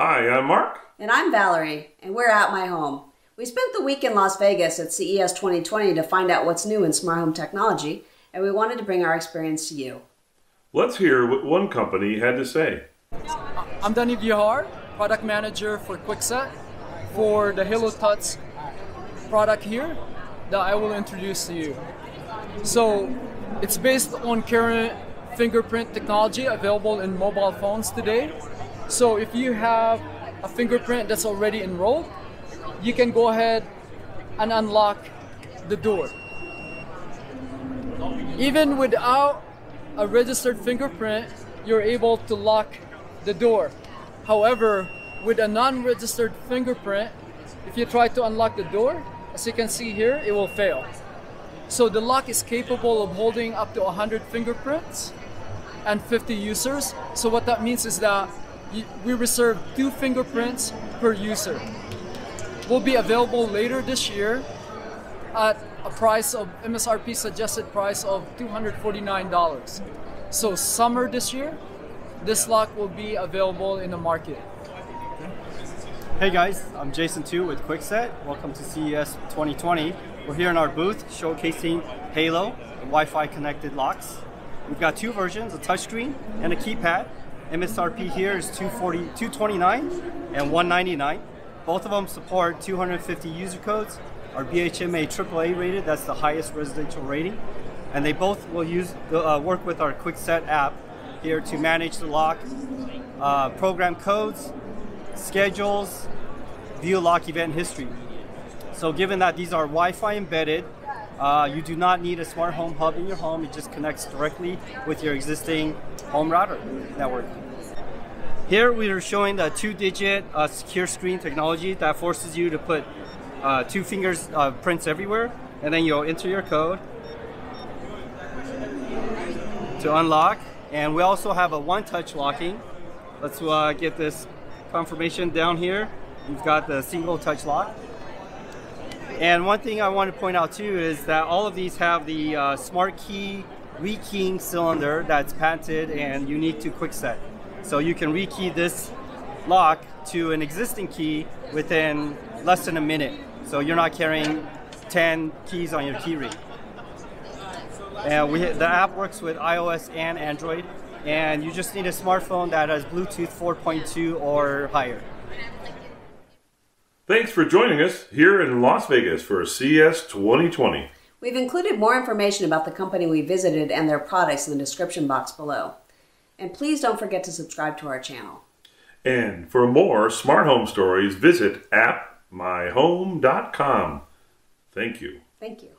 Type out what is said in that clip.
Hi, I'm Mark. And I'm Valerie, and we're at my home. We spent the week in Las Vegas at CES 2020 to find out what's new in smart home technology, and we wanted to bring our experience to you. Let's hear what one company had to say. I'm Danny Vihar, product manager for Kwikset for the Halo Touch product here that I will introduce to you. So it's based on current fingerprint technology available in mobile phones today. So if you have a fingerprint that's already enrolled, you can go ahead and unlock the door. Even without a registered fingerprint, you're able to lock the door. However, with a non-registered fingerprint, if you try to unlock the door, as you can see here, it will fail. So the lock is capable of holding up to 100 fingerprints and 50 users. So what that means is that we reserve 2 fingerprints per user. Will be available later this year at a price of MSRP suggested price of $249. So summer this year, this lock will be available in the market. Hey guys, I'm Jason too with Kwikset. Welcome to CES 2020. We're here in our booth showcasing Halo and Wi-Fi connected locks. We've got 2 versions, a touchscreen and a keypad. MSRP here is $229 and $199. Both of them support 250 user codes. Our BHMA AAA rated, that's the highest residential rating. And they both will work with our Kwikset app here to manage the lock, program codes, schedules, view lock event history. So given that these are Wi-Fi embedded, you do not need a smart home hub in your home. It just connects directly with your existing home router network. Here we are showing the 2-digit secure screen technology that forces you to put 2 fingers prints everywhere, and then you'll enter your code to unlock. And we also have a one-touch locking. Let's get this confirmation down here. We've got the single touch lock. And one thing I want to point out too is that all of these have the smart key rekeying cylinder that's patented and unique to Kwikset. So you can rekey this lock to an existing key within less than a minute. So you're not carrying 10 keys on your key ring. And the app works with iOS and Android, and you just need a smartphone that has Bluetooth 4.2 or higher. Thanks for joining us here in Las Vegas for CES 2020. We've included more information about the company we visited and their products in the description box below. And please don't forget to subscribe to our channel. And for more smart home stories, visit appmyhome.com. Thank you. Thank you.